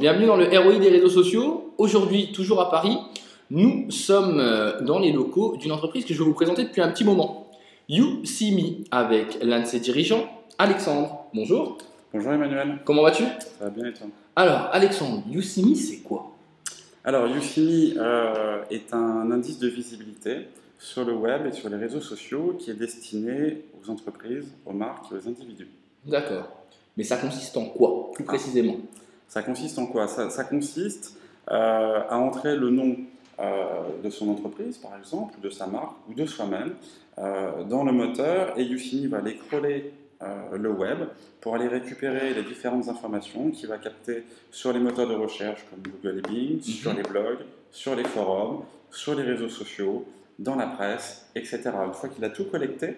bienvenue dans le ROI des réseaux sociaux. Aujourd'hui, toujours à Paris, nous sommes dans les locaux d'une entreprise que je vais vous présenter depuis un petit moment. YouSeeMe, avec l'un de ses dirigeants, Alexandre. Bonjour. Bonjour Emmanuel. Comment vas-tu? Ça va bien et toi? Alors, Alexandre, YouSeeMe, c'est quoi? Alors, YouSeeMe est un indice de visibilité sur le web et sur les réseaux sociaux qui est destiné aux entreprises, aux marques et aux individus. D'accord. Mais ça consiste en quoi, plus précisément? Ça consiste en quoi? Ça consiste à entrer le nom de son entreprise, par exemple, de sa marque ou de soi-même dans le moteur, et YouSeeMe va aller crawler le web pour aller récupérer les différentes informations qu'il va capter sur les moteurs de recherche comme Google et Bing, sur les blogs, sur les forums, sur les réseaux sociaux, dans la presse, etc. Une fois qu'il a tout collecté,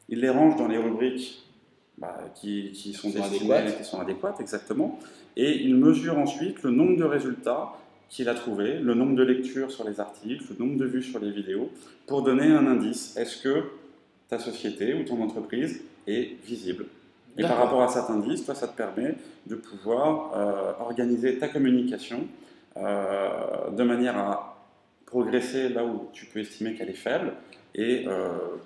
il les range dans les rubriques qui sont destinées, qui sont adéquates, exactement, et il mesure ensuite le nombre de résultats qu'il a trouvé, le nombre de lectures sur les articles, le nombre de vues sur les vidéos, pour donner un indice. Est-ce que ta société ou ton entreprise est visible? Et par rapport à cet indice, toi, ça te permet de pouvoir organiser ta communication de manière à progresser là où tu peux estimer qu'elle est faible et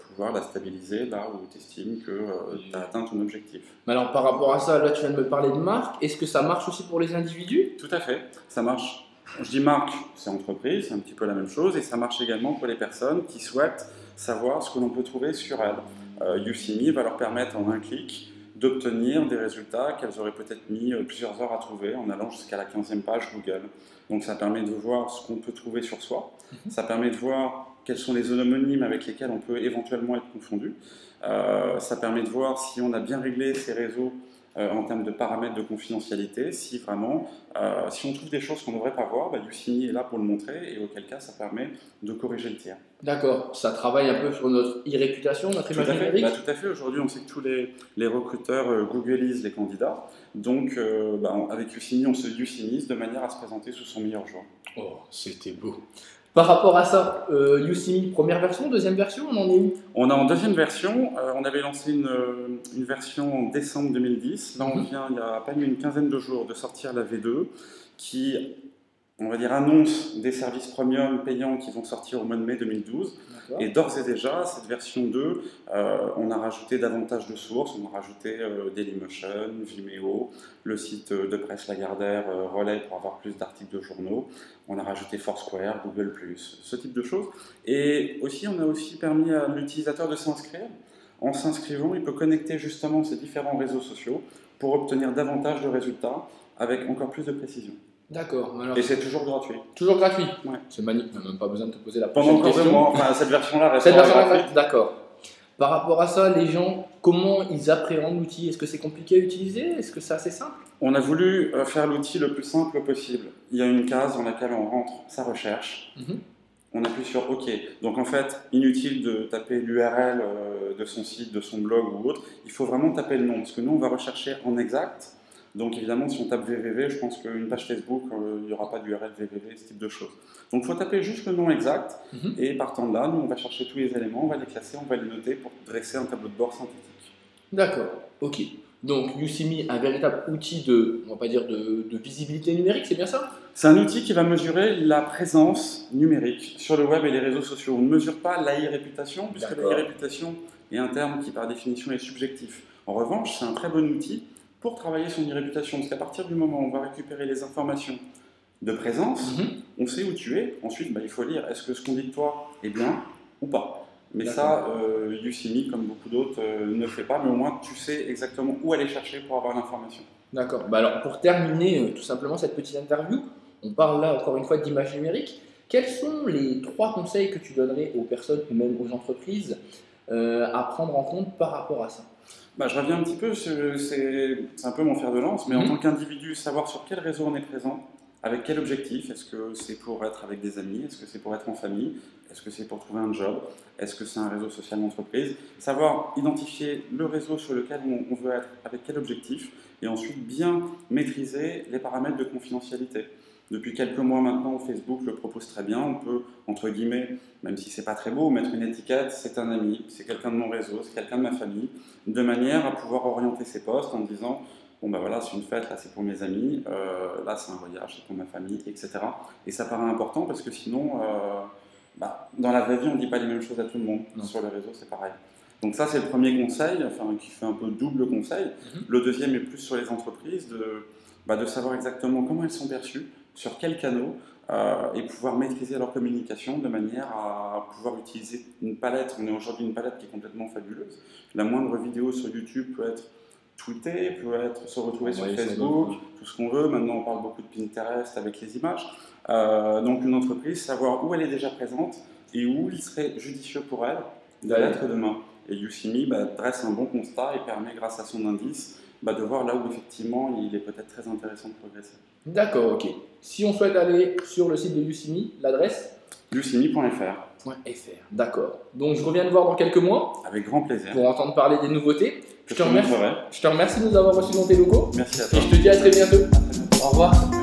pouvoir la stabiliser là où tu estimes que tu as atteint ton objectif. Mais alors, par rapport à ça, là, tu viens de me parler de marque. Est-ce que ça marche aussi pour les individus? Tout à fait, ça marche. Je dis marque, c'est entreprise, c'est un petit peu la même chose, et ça marche également pour les personnes qui souhaitent savoir ce que l'on peut trouver sur elles. YouSeeMe va leur permettre en un clic d'obtenir des résultats qu'elles auraient peut-être mis plusieurs heures à trouver en allant jusqu'à la 15e page Google. Donc ça permet de voir ce qu'on peut trouver sur soi, ça permet de voir quels sont les homonymes avec lesquels on peut éventuellement être confondu, ça permet de voir si on a bien réglé ces réseaux en termes de paramètres de confidentialité, si vraiment, si on trouve des choses qu'on ne devrait pas voir, YouSeeMe est là pour le montrer, et auquel cas ça permet de corriger le tir. D'accord, ça travaille un peu sur notre e-réputation, notre image numérique? Tout à fait, aujourd'hui on sait que tous les recruteurs googlisent les candidats, donc avec YouSeeMe on se YouSeemise de manière à se présenter sous son meilleur jour. Oh, c'était beau. Par rapport à ça, YouSeeMe, première version, deuxième version, on en est où? On est en deuxième version, on avait lancé une version en décembre 2010, là on vient il y a à peine une quinzaine de jours de sortir la V2 qui, on va dire, annonce des services premium payants qui vont sortir au mois de mai 2012. Et d'ores et déjà, cette version 2, on a rajouté davantage de sources, on a rajouté Dailymotion, Vimeo, le site de presse Lagardère, Relais pour avoir plus d'articles de journaux, on a rajouté Foursquare, Google+, ce type de choses. Et aussi, on a aussi permis à l'utilisateur de s'inscrire. En s'inscrivant, il peut connecter justement ces différents réseaux sociaux pour obtenir davantage de résultats avec encore plus de précision. D'accord. Et c'est toujours gratuit. Toujours gratuit? Ouais. C'est magnifique, on n'a même pas besoin de te poser la prochaine question. Pendant encore 2 mois, enfin cette version-là reste gratuite. D'accord. Par rapport à ça, les gens, comment ils appréhendent l'outil? Est-ce que c'est compliqué à utiliser? Est-ce que c'est assez simple? On a voulu faire l'outil le plus simple possible. Il y a une case dans laquelle on rentre sa recherche. On appuie sur OK. Donc en fait, inutile de taper l'URL de son site, de son blog ou autre. Il faut vraiment taper le nom, parce que nous, on va rechercher en exact. Donc évidemment, si on tape www, je pense qu'une page Facebook, il n'y aura pas d'URL www, ce type de choses. Donc il faut taper juste le nom exact, et partant de là, nous on va chercher tous les éléments, on va les classer, on va les noter pour dresser un tableau de bord synthétique. D'accord, ok. Donc YouSeeMe, un véritable outil de, on va pas dire de visibilité numérique, c'est bien ça? C'est un outil qui va mesurer la présence numérique sur le web et les réseaux sociaux. On ne mesure pas la e-réputation, puisque la e-réputation est un terme qui par définition est subjectif. En revanche, c'est un très bon outil pour travailler son e-réputation, parce qu'à partir du moment où on va récupérer les informations de présence, on sait où tu es, ensuite il faut lire, est-ce que ce qu'on dit de toi est bien ou pas? Mais ça, YouSeeMe, comme beaucoup d'autres, ne fait pas, mais au moins tu sais exactement où aller chercher pour avoir l'information. D'accord, alors pour terminer tout simplement cette petite interview, on parle là encore une fois d'image numérique, quels sont les 3 conseils que tu donnerais aux personnes ou même aux entreprises à prendre en compte par rapport à ça? Je reviens un petit peu, c'est un peu mon fer de lance, mais en tant qu'individu, savoir sur quel réseau on est présent, avec quel objectif, est-ce que c'est pour être avec des amis, est-ce que c'est pour être en famille, est-ce que c'est pour trouver un job, est-ce que c'est un réseau social d'entreprise, savoir identifier le réseau sur lequel on veut être, avec quel objectif, et ensuite bien maîtriser les paramètres de confidentialité. Depuis quelques mois maintenant, Facebook le propose très bien. On peut, entre guillemets, même si c'est pas très beau, mettre une étiquette, c'est un ami, c'est quelqu'un de mon réseau, c'est quelqu'un de ma famille, de manière à pouvoir orienter ses posts en disant bon ben voilà, c'est une fête, là c'est pour mes amis, là c'est un voyage, c'est pour ma famille, etc. Et ça paraît important parce que sinon, dans la vraie vie, on ne dit pas les mêmes choses à tout le monde. Non. Sur les réseaux, c'est pareil. Donc ça, c'est le premier conseil, enfin, qui fait un peu double conseil. Le deuxième est plus sur les entreprises, de savoir exactement comment elles sont perçues, sur quels canaux, et pouvoir maîtriser leur communication de manière à pouvoir utiliser une palette. On est aujourd'hui une palette qui est complètement fabuleuse. La moindre vidéo sur YouTube peut être tweetée, peut être se retrouver sur Facebook, tout ce qu'on veut. Maintenant, on parle beaucoup de Pinterest avec les images. Donc une entreprise, savoir où elle est déjà présente et où il serait judicieux pour elle de l'être demain. Et Yousimi dresse un bon constat et permet, grâce à son indice, de voir là où effectivement il est peut-être très intéressant de progresser. D'accord, ok. Si on souhaite aller sur le site de Yousimi, l'adresse yousimi.fr. D'accord. Donc je reviens te voir dans quelques mois. Avec grand plaisir. Pour entendre parler des nouveautés. Je te remercie de nous avoir reçus dans tes locaux. Merci à toi. Et je te dis à très bientôt. Au revoir.